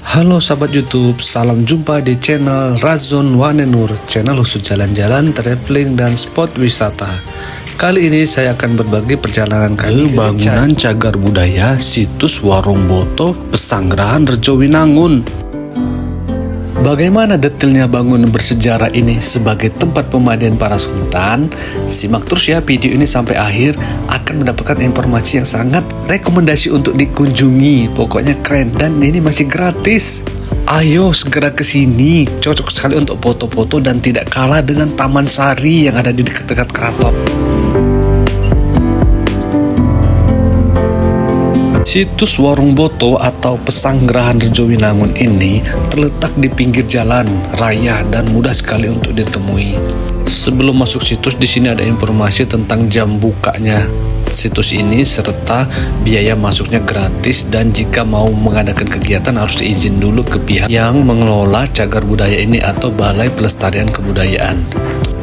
Halo sahabat YouTube, salam jumpa di channel Razon Wanenur, channel khusus jalan-jalan, traveling, dan spot wisata. Kali ini saya akan berbagi perjalanan kami ke bangunan cagar budaya situs Warung Boto, Pesanggerahan Rejowinangun. Bagaimana detailnya bangunan bersejarah ini sebagai tempat pemandian para sultan? Simak terus ya video ini sampai akhir, akan mendapatkan informasi yang sangat rekomendasi untuk dikunjungi. Pokoknya keren dan ini masih gratis. Ayo segera ke sini, cocok sekali untuk foto-foto dan tidak kalah dengan Taman Sari yang ada di dekat-dekat keraton. Situs Warung Boto atau Pesanggerahan Rejowinangun ini terletak di pinggir jalan raya dan mudah sekali untuk ditemui. Sebelum masuk situs, di sini ada informasi tentang jam bukanya situs ini serta biaya masuknya gratis, dan jika mau mengadakan kegiatan harus izin dulu ke pihak yang mengelola cagar budaya ini atau Balai Pelestarian Kebudayaan.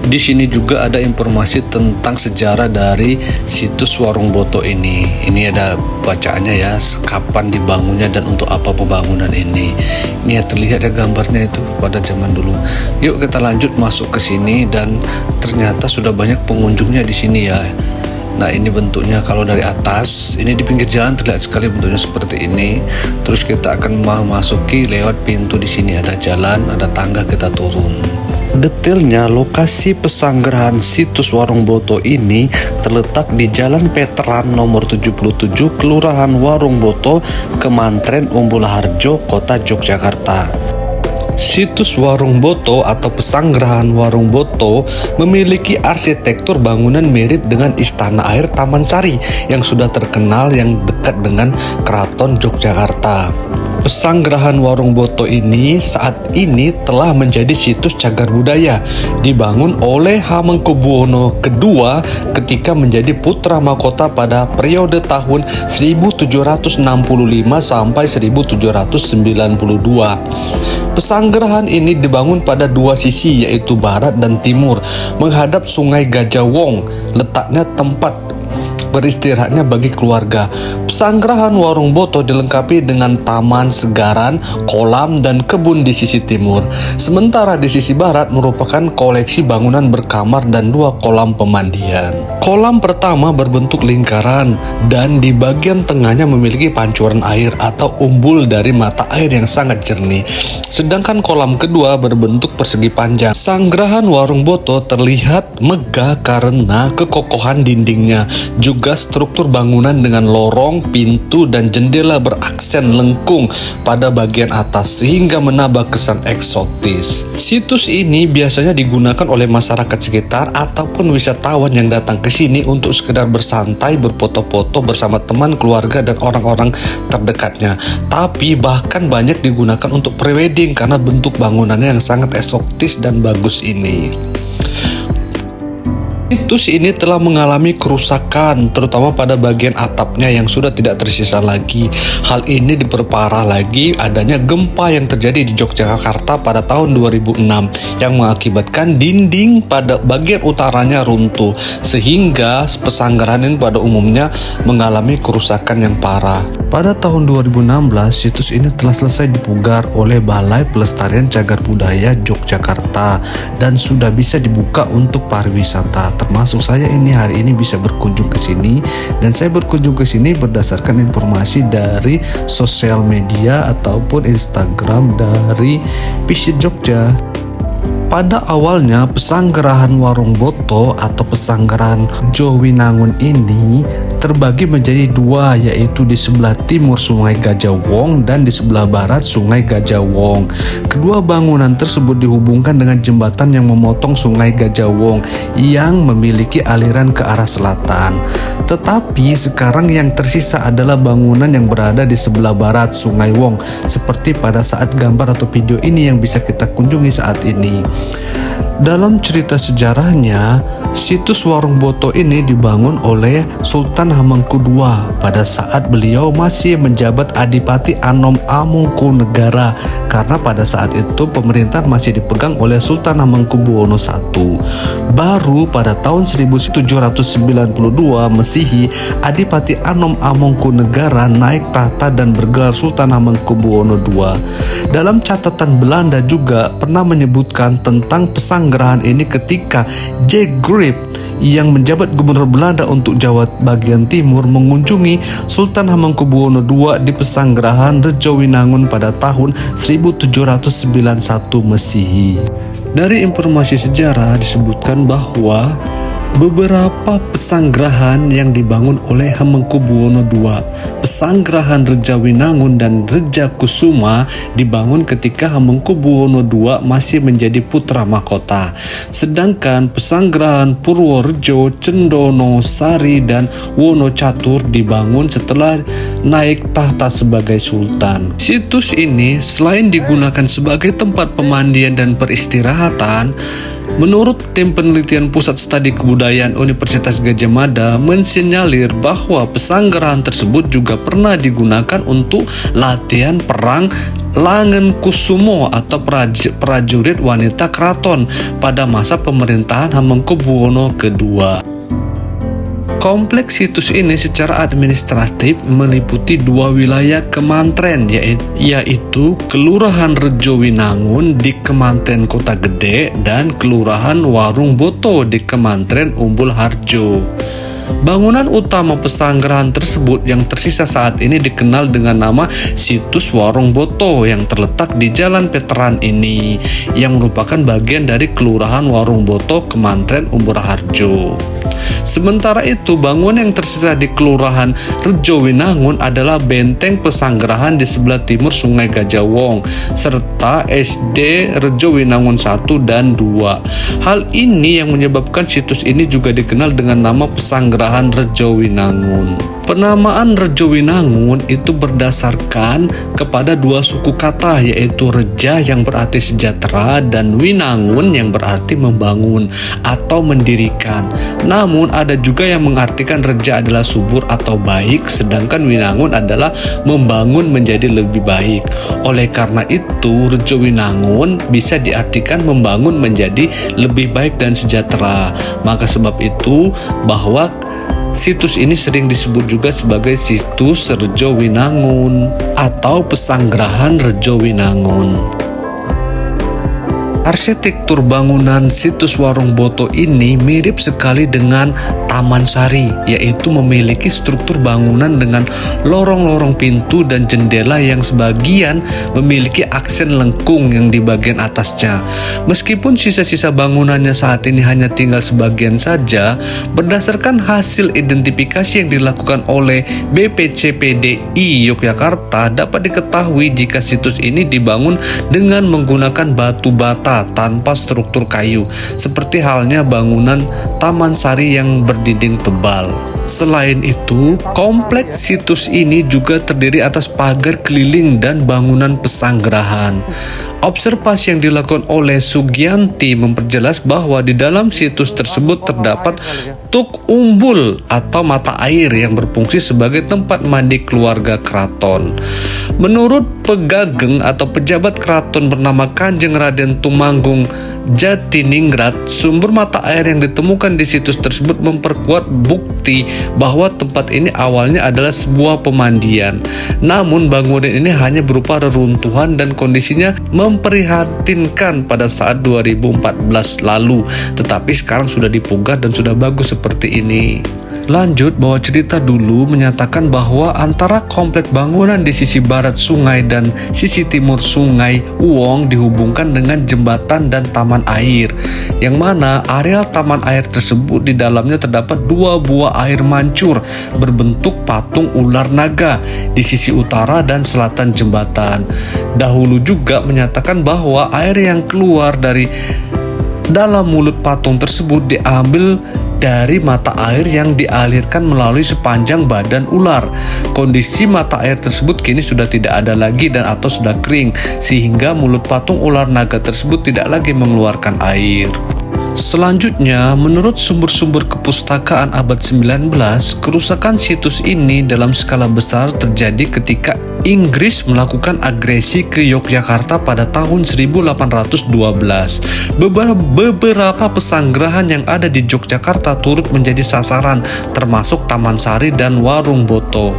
Di sini juga ada informasi tentang sejarah dari situs Warung Boto ini. Ini ada bacaannya ya, kapan dibangunnya dan untuk apa pembangunan ini. Ini ya, terlihat ya gambarnya itu pada zaman dulu. Yuk kita lanjut masuk ke sini, dan ternyata sudah banyak pengunjungnya di sini ya. Nah ini bentuknya kalau dari atas, ini di pinggir jalan terlihat sekali bentuknya seperti ini. Terus kita akan memasuki lewat pintu, di sini ada jalan, ada tangga kita turun. Detailnya, lokasi pesanggerahan situs Warung Boto ini terletak di Jalan Veteran nomor 77, Kelurahan Warung Boto, Kemantren Umbul Harjo, Kota Yogyakarta. Situs Warung Boto atau Pesanggerahan Warung Boto memiliki arsitektur bangunan mirip dengan Istana Air Taman Sari yang sudah terkenal yang dekat dengan Keraton Yogyakarta. Pesanggerahan Warung Boto ini saat ini telah menjadi situs cagar budaya, dibangun oleh Hamengkubuwono II ketika menjadi putra mahkota pada periode tahun 1765 sampai 1792. Pesanggerahan ini dibangun pada dua sisi, yaitu barat dan timur, menghadap Sungai Gajah Wong. Letaknya tempat beristirahatnya bagi keluarga. Pesanggerahan Warung Boto dilengkapi dengan taman, segaran, kolam, dan kebun di sisi timur. Sementara di sisi barat merupakan koleksi bangunan berkamar dan dua kolam pemandian. Kolam pertama berbentuk lingkaran dan di bagian tengahnya memiliki pancuran air atau umbul dari mata air yang sangat jernih. Sedangkan kolam kedua berbentuk persegi panjang. Pesanggerahan Warung Boto terlihat megah karena kekokohan dindingnya, juga struktur bangunan dengan lorong, pintu, dan jendela beraksen lengkung pada bagian atas sehingga menambah kesan eksotis. Situs ini biasanya digunakan oleh masyarakat sekitar ataupun wisatawan yang datang ke sini untuk sekedar bersantai, berfoto-foto bersama teman, keluarga, dan orang-orang terdekatnya. Tapi bahkan banyak digunakan untuk prewedding karena bentuk bangunannya yang sangat eksotis dan bagus ini. Situs ini telah mengalami kerusakan, terutama pada bagian atapnya yang sudah tidak tersisa lagi. Hal ini diperparah lagi adanya gempa yang terjadi di Yogyakarta pada tahun 2006 yang mengakibatkan dinding pada bagian utaranya runtuh, sehingga pesanggerahan ini pada umumnya mengalami kerusakan yang parah. Pada tahun 2016, situs ini telah selesai dipugar oleh Balai Pelestarian Cagar Budaya Yogyakarta dan sudah bisa dibuka untuk pariwisata. Termasuk saya ini hari ini bisa berkunjung ke sini, dan saya berkunjung ke sini berdasarkan informasi dari sosial media ataupun Instagram dari Visit Jogja. Pada awalnya Pesanggerahan Warung Boto atau Pesanggerahan Rejowinangun ini terbagi menjadi dua, yaitu di sebelah timur Sungai Gajah Wong dan di sebelah barat Sungai Gajah Wong. Kedua bangunan tersebut dihubungkan dengan jembatan yang memotong Sungai Gajah Wong yang memiliki aliran ke arah selatan. Tetapi sekarang yang tersisa adalah bangunan yang berada di sebelah barat Sungai Wong, seperti pada saat gambar atau video ini yang bisa kita kunjungi saat ini. Dalam cerita sejarahnya, situs Warung Boto ini dibangun oleh Sultan Hamengkubuwono pada saat beliau masih menjabat Adipati Anom Amangkunegara, karena pada saat itu pemerintahan masih dipegang oleh Sultan Hamengkubuwono I. Baru pada tahun 1792 Masehi, Adipati Anom Amangkunegara naik tahta dan bergelar Sultan Hamengkubuwono II. Dalam catatan Belanda juga pernah menyebutkan tentang pesanggerahan ini ketika J. Grip yang menjabat gubernur Belanda untuk Jawa bagian timur mengunjungi Sultan Hamengkubuwono II di Pesanggerahan Rejowinangun pada tahun 1791 Masehi. Dari informasi sejarah disebutkan bahwa beberapa pesanggerahan yang dibangun oleh Hamengkubuwono II, Pesanggerahan Rejowinangun dan Rejakusuma, dibangun ketika Hamengkubuwono II masih menjadi putra mahkota. Sedangkan Pesanggerahan Purworejo, Cendono, Sari, dan Wonocatur dibangun setelah naik tahta sebagai sultan. Situs ini selain digunakan sebagai tempat pemandian dan peristirahatan, menurut tim penelitian Pusat Studi Kebudayaan Universitas Gadjah Mada mensinyalir bahwa pesanggerahan tersebut juga pernah digunakan untuk latihan perang Langenkusumo atau prajurit wanita keraton pada masa pemerintahan Hamengkubuwono II. Kompleks situs ini secara administratif meliputi dua wilayah kemantren, yaitu Kelurahan Rejowinangun di Kemantren Kota Gede dan Kelurahan Warung Boto di Kemantren Umbul Harjo. Bangunan utama pesanggerahan tersebut yang tersisa saat ini dikenal dengan nama Situs Warung Boto yang terletak di Jalan Veteran ini, yang merupakan bagian dari Kelurahan Warung Boto, Kemantren Umbul Harjo. Sementara itu, bangunan yang tersisa di Kelurahan Rejowinangun adalah benteng pesanggerahan di sebelah timur Sungai Gajah Wong serta SD Rejowinangun 1 dan 2. Hal ini yang menyebabkan situs ini juga dikenal dengan nama Pesanggerahan Rejowinangun. Penamaan Rejowinangun itu berdasarkan kepada dua suku kata, yaitu Reja yang berarti sejahtera dan Winangun yang berarti membangun atau mendirikan. Namun ada juga yang mengartikan Reja adalah subur atau baik, sedangkan Winangun adalah membangun menjadi lebih baik. Oleh karena itu, Rejowinangun bisa diartikan membangun menjadi lebih baik dan sejahtera. Maka sebab itu bahwa situs ini sering disebut juga sebagai Situs Rejowinangun atau Pesanggerahan Rejowinangun. Arsitektur bangunan Situs Warung Boto ini mirip sekali dengan Taman Sari, yaitu memiliki struktur bangunan dengan lorong-lorong pintu dan jendela yang sebagian memiliki aksen lengkung yang di bagian atasnya. Meskipun sisa-sisa bangunannya saat ini hanya tinggal sebagian saja, berdasarkan hasil identifikasi yang dilakukan oleh BPCPDI Yogyakarta, dapat diketahui jika situs ini dibangun dengan menggunakan batu bata tanpa struktur kayu, seperti halnya bangunan Taman Sari yang berdinding tebal. Selain itu, kompleks situs ini juga terdiri atas pagar keliling dan bangunan pesanggerahan. Observasi yang dilakukan oleh Sugianti memperjelas bahwa di dalam situs tersebut terdapat tuk umbul atau mata air yang berfungsi sebagai tempat mandi keluarga keraton. Menurut pegageng atau pejabat keraton bernama Kanjeng Raden Tumanggung Jatiningrat, sumber mata air yang ditemukan di situs tersebut memperkuat bukti bahwa tempat ini awalnya adalah sebuah pemandian. Namun bangunan ini hanya berupa reruntuhan dan kondisinya memprihatinkan pada saat 2014 lalu, tetapi sekarang sudah dipugar dan sudah bagus seperti ini. Lanjut, bahwa cerita dulu menyatakan bahwa antara komplek bangunan di sisi barat sungai dan sisi timur sungai Uwong dihubungkan dengan jembatan dan taman air, yang mana areal taman air tersebut di dalamnya terdapat dua buah air mancur berbentuk patung ular naga di sisi utara dan selatan jembatan. Dahulu juga menyatakan bahwa air yang keluar dari dalam mulut patung tersebut diambil dari mata air yang dialirkan melalui sepanjang badan ular. Kondisi mata air tersebut kini sudah tidak ada lagi dan atau sudah kering, sehingga mulut patung ular naga tersebut tidak lagi mengeluarkan air. Selanjutnya, menurut sumber-sumber kepustakaan abad 19, kerusakan situs ini dalam skala besar terjadi ketika Inggris melakukan agresi ke Yogyakarta pada tahun 1812. Beberapa pesanggerahan yang ada di Yogyakarta turut menjadi sasaran, termasuk Taman Sari dan Warung Boto.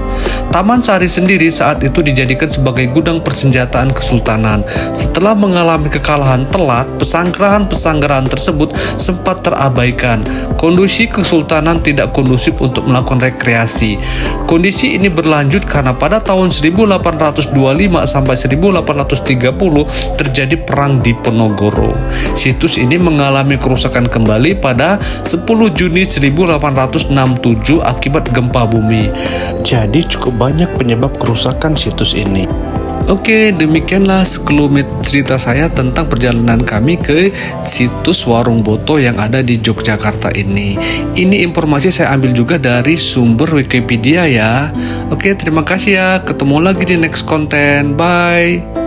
Taman Sari sendiri saat itu dijadikan sebagai gudang persenjataan kesultanan. Setelah mengalami kekalahan telak, pesanggerahan tersebut sempat terabaikan. Kondisi kesultanan tidak kondusif untuk melakukan rekreasi. Kondisi ini berlanjut karena pada tahun 1825 sampai 1830 terjadi perang di Ponorogo. Situs ini mengalami kerusakan kembali pada 10 Juni 1867 akibat gempa bumi. Jadi cukup banyak penyebab kerusakan situs ini. Oke, demikianlah sekelumit cerita saya tentang perjalanan kami ke situs Warung Boto yang ada di Yogyakarta ini. Ini informasi saya ambil juga dari sumber Wikipedia ya. Oke, terima kasih ya. Ketemu lagi di next konten. Bye.